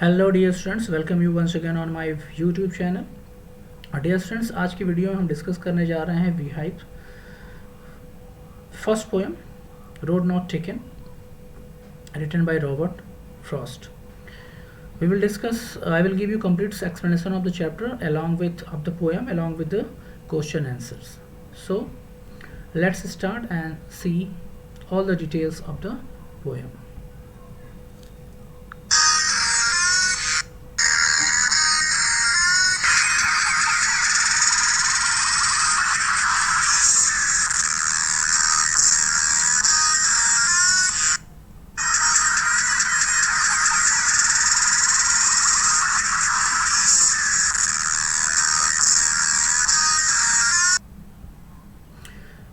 Hello dear students, welcome you once again on my YouTube channel. Dear students, आज की video में हम discuss करने जा रहे हैं beehive first poem road not taken, written by Robert Frost. We will discuss, I will give you complete explanation of the chapter along with of the poem along with the question answers. So let's start and see all the details of the poem.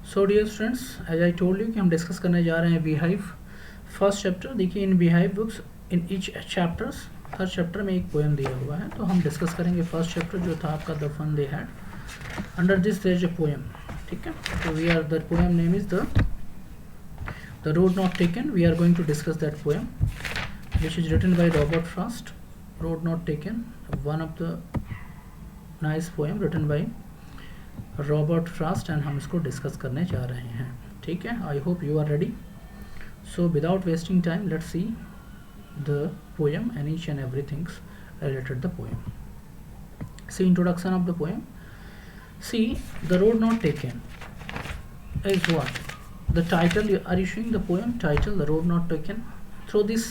So dear students, as I told you कि हम discuss करने जा रहे हैं beehive first chapter. देखिए, in Beehive books in each chapters, हर chapter में एक पोएम दिया हुआ है। तो हम डिस्कस करेंगे फर्स्ट चैप्टर जो था आपका the fun they had. Under this there is a poem, ठीक है। तो we are the poem name is the road not taken. We are going to discuss that poem which is written by Robert Frost. Road not taken, one of the nice poem written by Robert Frost, and हम इसको discuss करने जा रहे हैं, ठीक है। I hope you are ready. So without wasting time let's see the poem and each and everything's related the poem. See, introduction of the poem. See, the road not taken is what? The title, are you showing the poem title, the road not taken? Through this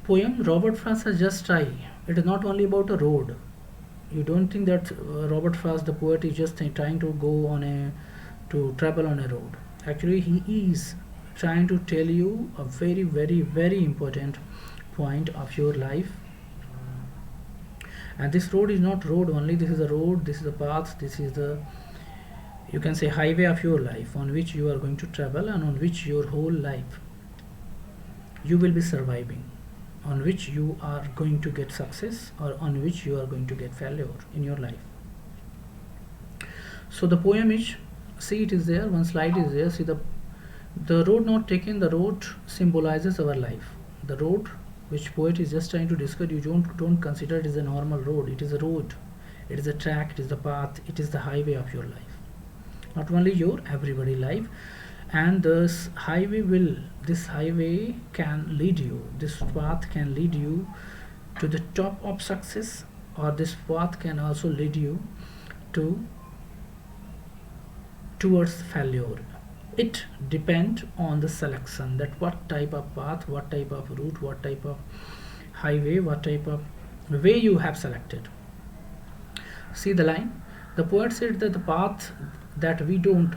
poem, Robert Frost has just tried. It is not only about a road. You don't think that Robert Frost, the poet, is just trying to go on to travel on a road. Actually, he is trying to tell you a very, very, very important point of your life. And this road is not road only. This is a road. This is a path. This is the, you can say, highway of your life on which you are going to travel and on which your whole life you will be surviving, on which you are going to get success or on which you are going to get failure in your life. So the poem is, see, it is there, one slide is there. See, the road not taken, the road symbolizes our life. The road which poet is just trying to describe, you don't consider it as a normal road. It is a road, it is a track, it is the path, it is the highway of your life, not only your everybody life. And this highway can lead you, this path can lead you to the top of success, or this path can also lead you towards failure. It depends on the selection, that what type of path, what type of route, what type of highway, what type of way you have selected. See the line. The poet said that the path that we don't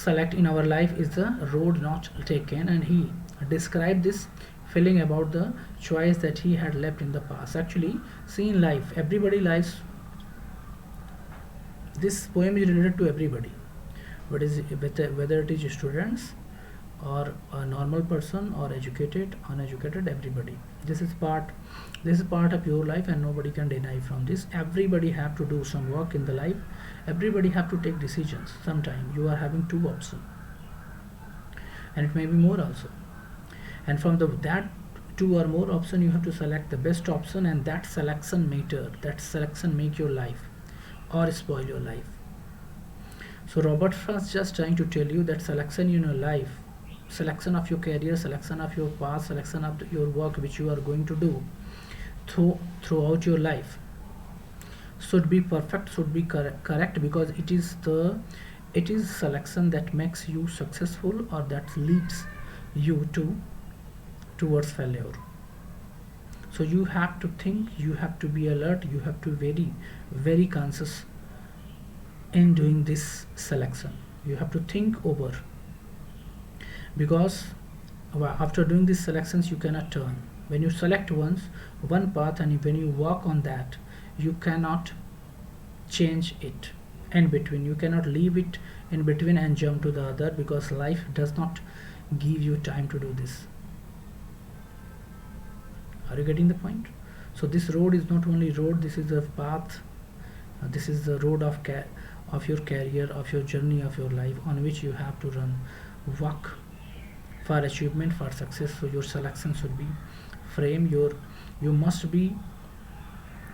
select in our life is the road not taken, and he described this feeling about the choice that he had left in the past. Actually, see, in life, everybody lives, this poem is related to everybody, whether it is students or a normal person or educated, uneducated, everybody. This is part of your life, and nobody can deny from this. Everybody have to do some work in the life. Everybody have to take decisions. Sometimes you are having two options, and it may be more also. And from that two or more option, you have to select the best option, and that selection matter. That selection make your life or spoil your life. So Robert Frost just trying to tell you that selection in your life, selection of your career, selection of your path, selection of your work which you are going to do throughout your life should be perfect, should be correct, because it is selection that makes you successful or that leads you towards failure. So you have to think, you have to be alert, you have to be very, very conscious in doing this selection. You have to think over, because after doing these selections you cannot turn. When you select one path, and when you walk on that, you cannot change it in between. You cannot leave it in between and jump to the other, because life does not give you time to do this. Are you getting the point? So this road is not only road, this is the path, this is the road of your career, of your journey, of your life, on which you have to walk for achievement, for success. So your selection should be frame your You must be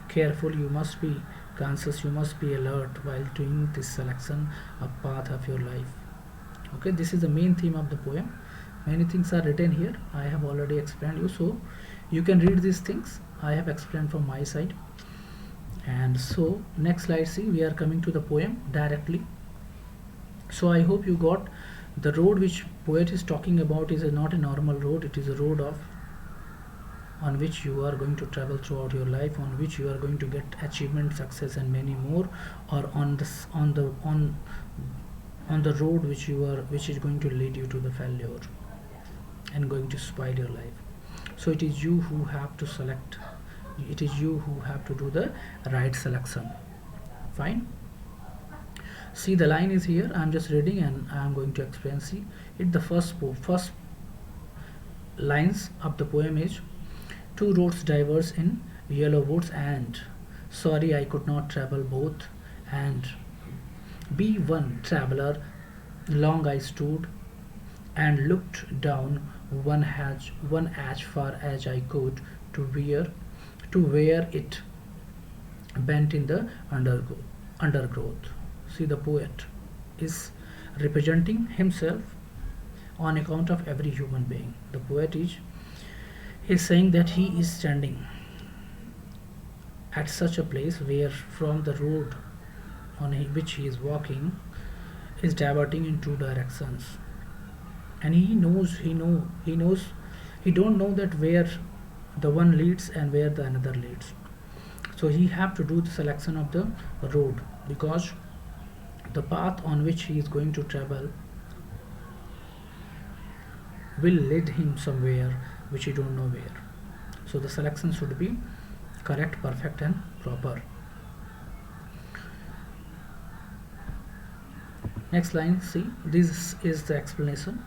careful, you must be conscious, you must be alert while doing this selection of path of your life. Okay, this is the main theme of the poem. Many things are written here, I have already explained you, so you can read these things. I have explained from my side. And so next slide, see, we are coming to the poem directly. So I hope you got the road which poet is talking about is not a normal road. It is a road of on which you are going to travel throughout your life, on which you are going to get achievement, success, and many more, or on this on the road which is going to lead you to the failure and going to spoil your life. So it is you who have to select, it is you who have to do the right selection. Fine. See, the line is here, I'm just reading and I'm going to explain. See it, the first lines of the poem is: two roads diverge in yellow woods, and sorry I could not travel both, and be one traveler long I stood and looked down one as far as I could to where it bent in the undergrowth. See, the poet is representing himself on account of every human being. The poet is saying that he is standing at such a place where from the road on which he is walking is diverting in two directions, and he don't know that where the one leads and where the another leads. So he have to do the selection of the road, because the path on which he is going to travel will lead him somewhere which he don't know where. So the selection should be correct, perfect, and proper. Next line, see, this is the explanation.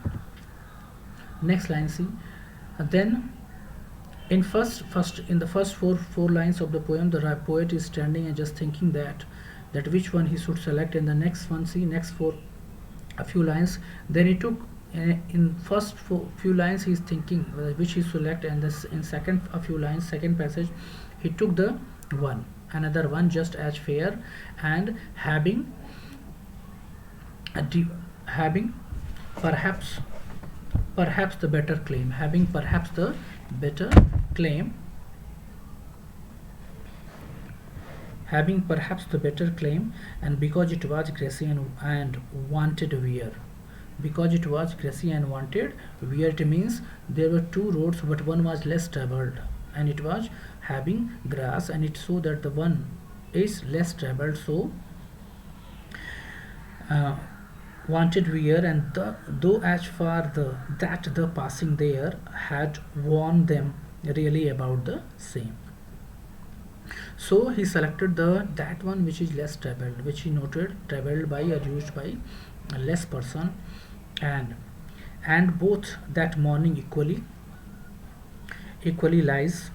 Next line, see, and then in the first four lines of the poem, the poet is standing and just thinking that which one he should select. In the next one, see, next a few lines, then he took in first few lines he is thinking which he select, and this in second a few lines, second passage, he took the another one just as fair, and having perhaps the better claim, having perhaps the better claim, having perhaps the better claim, and because it was grassy and wanted wear. Because it was grassy and wanted wear, it means there were two roads, but one was less traveled and it was having grass, and it's so that the one is less traveled, so wanted wear, and though as far that the passing there had warned them really about the same. So he selected that one which is less traveled, which he noted traveled by or used by a less person, and both that morning equally lies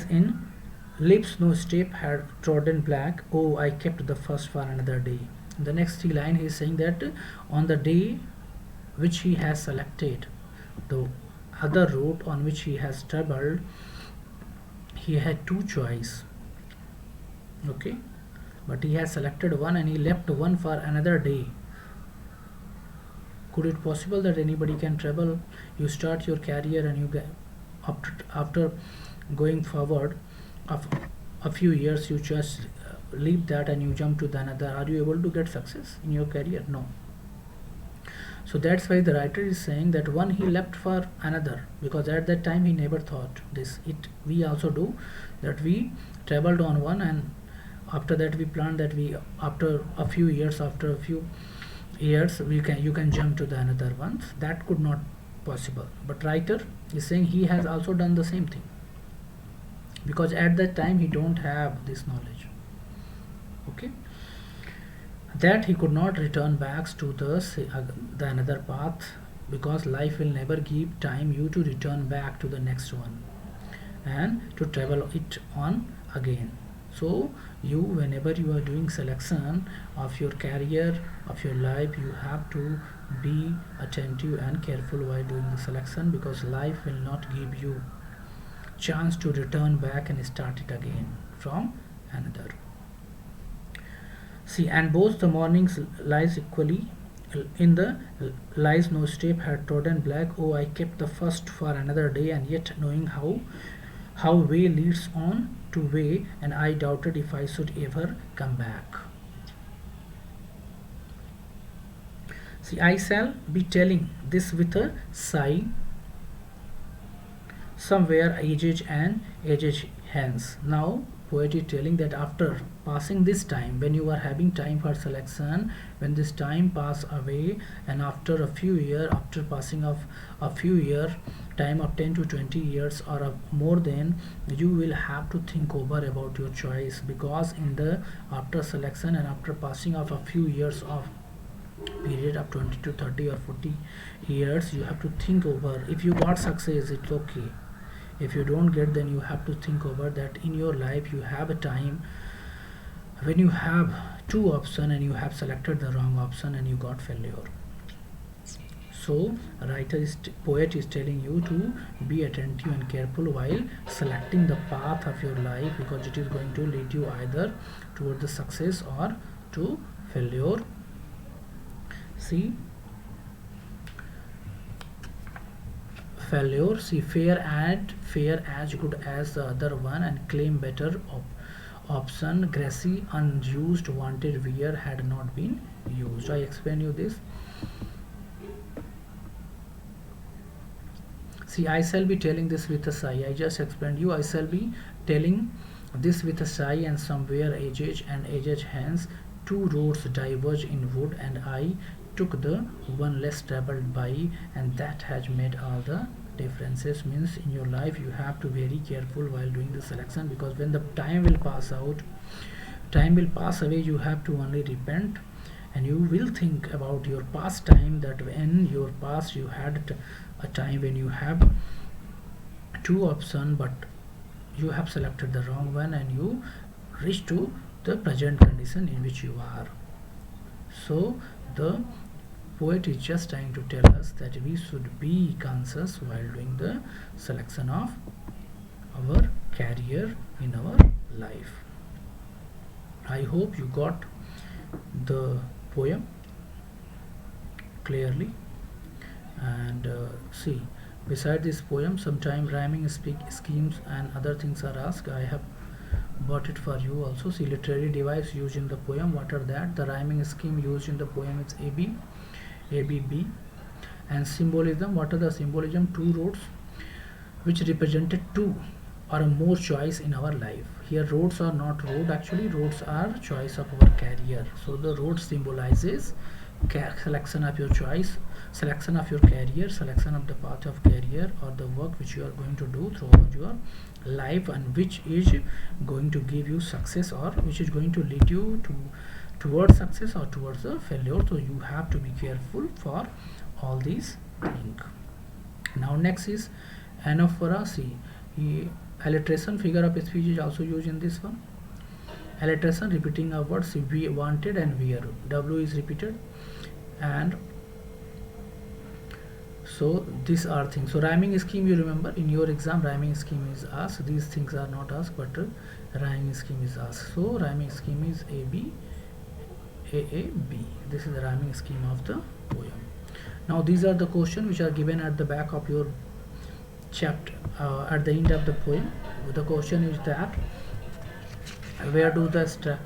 in lips no step had trodden black. Oh, I kept the first for another day. In the next three line he is saying that on the day which he has selected, the other route on which he has traveled, he had two choice. Okay, but he has selected one and he left one for another day. Could it possible that anybody can travel? You start your career and you get after going forward of a few years, you just leave that and you jump to the another. Are you able to get success in your career? No. So that's why the writer is saying that one he left for another, because at that time he never thought this. We also do that, we traveled on one and after that we planned that we after a few years you can jump to the another ones. That could not possible, but writer is saying he has also done the same thing, because at that time he don't have this knowledge. Okay, that he could not return back to the another path, because life will never give time you to return back to the next one and to travel it on again. So you, whenever you are doing selection of your career, of your life, you have to be attentive and careful while doing the selection, because life will not give you chance to return back and start it again from another. See, and both the mornings lies equally in the lies no step had trodden black. Oh, I kept the first for another day, and yet knowing how way leads on to way, and I doubted if I should ever come back. See, I shall be telling this with a sigh, somewhere aged and aged hence. Now poet is telling that after passing this time, when you are having time for selection, when this time pass away, and after a few years, after passing of a few year time of 10 to 20 years or more, then you will have to think over about your choice, because in the after selection and after passing of a few years of period of 20 to 30 or 40 years, you have to think over. If you got success, it's okay. If you don't get, then you have to think over that in your life you have a time when you have two options and you have selected the wrong option and you got failure. So poet is telling you to be attentive and careful while selecting the path of your life, because it is going to lead you either toward the success or to failure. See, failure. See, fair as good as the other one, and claim better option. Grassy unused wanted wear had not been used. I explain you this. See, I shall be telling this with a sigh. I just explained you. I shall be telling this with a sigh, and somewhere aged and aged hands. Two roads diverge in wood, and I took the one less traveled by, and that has made all the differences. Means in your life you have to be very careful while doing the selection, because when the time will pass out, time will pass away, you have to only repent, and you will think about your past time, that when your past you had a time when you have two options, but you have selected the wrong one and you reach to the present condition in which you are. So the poet is just trying to tell us that we should be conscious while doing the selection of our career in our life. I hope you got the poem clearly. And see, beside this poem, sometime rhyming schemes and other things are asked. I have bought it for you also. See, literary device used in the poem, what are that? The rhyming scheme used in the poem is AB, ABB. And symbolism, what are the symbolism? Two roads which represented two or more choice in our life. Here roads are not road, actually roads are choice of our career. So the road symbolizes selection of your choice, selection of your career, selection of the path of career or the work which you are going to do throughout your life, and which is going to give you success or which is going to lead you towards success or towards the failure. So you have to be careful for all these things. Now next is anaphora. See, alliteration, figure of speech is also used in this one. Alliteration, repeating of words, we wanted and where, W is repeated, and so these are things. So rhyming scheme, you remember in your exam rhyming scheme is asked. These things are not asked, but rhyming scheme is asked. So rhyming scheme is AB, AAB. This is the rhyming scheme of the poem. Now these are the questions which are given at the back of your chapter, at the end of the poem. The question is that where do the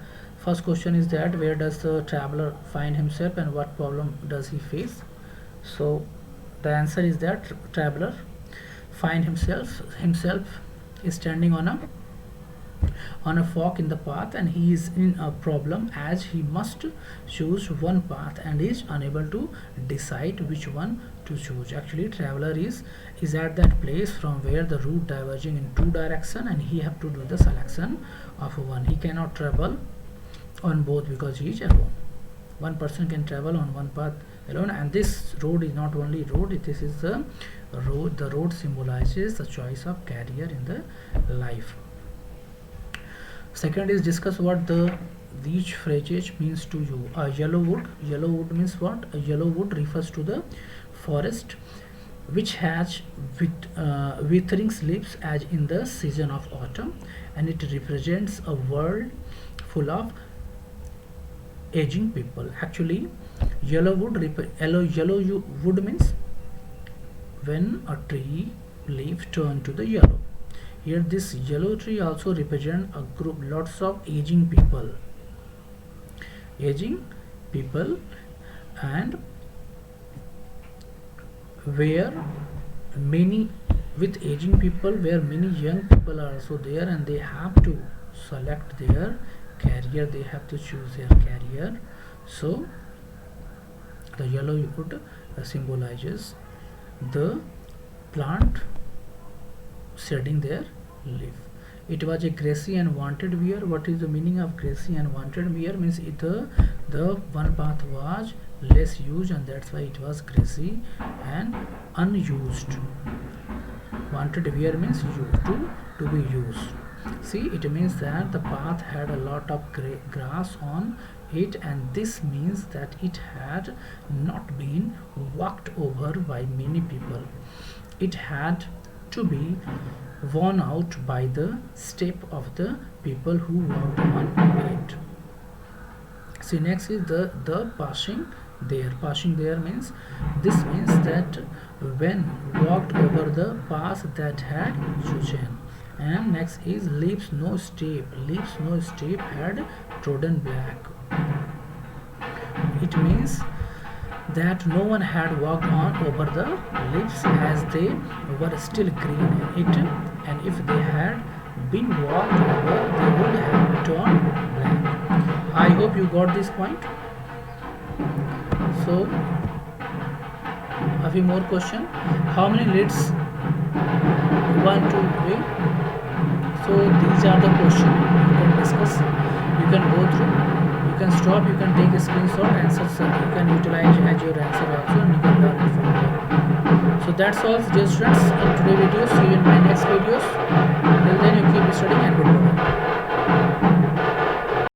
first question is that where does the traveler find himself and what problem does he face? So the answer is that traveler find himself is standing on a fork in the path, and he is in a problem as he must choose one path and is unable to decide which one to choose. Actually traveler is at that place from where the route diverging in two directions, and he have to do the selection of one. He cannot travel on both because he is alone. One person can travel on one path alone, and this road is not only road, this is the road. The road symbolizes the choice of career in the life. Second is discuss what these phrases means to you. Yellow wood means what? A yellow wood refers to the forest which has withering leaves as in the season of autumn, and it represents a world full of aging people. Actually, yellow wood means when a tree leaf turn to the yellow. Here this yellow tree also represent a group, lots of aging people, and where many, with aging people, where many young people are also there, and they have to select their career, they have to choose their career. So the yellow wood symbolizes the plant shedding their leaf. It was a grassy and wanted wear. What is the meaning of grassy and wanted wear? Means the one path was less used, and that's why it was grassy and unused. Wanted wear means to be used. See, it means that the path had a lot of grass on it, and this means that it had not been walked over by many people. It had to be worn out by the step of the people who walked on it. See, next is the passing there. Passing there means, this means that when walked over the path that had chosen. And next is leaves no step. Leaves no step had trodden black. It means that no one had walked on over the leaves as they were still green in it, and if they had been walked over, they would have turned black. I hope you got this point. So, a few more question. How many leads? 1, 2, 3. So these are the questions you can discuss. You can go through. You can stop. You can take a screenshot. Answers you can utilize as your answer also, and you can learn it from there. So that's all, dear students, in today's video. See you in my next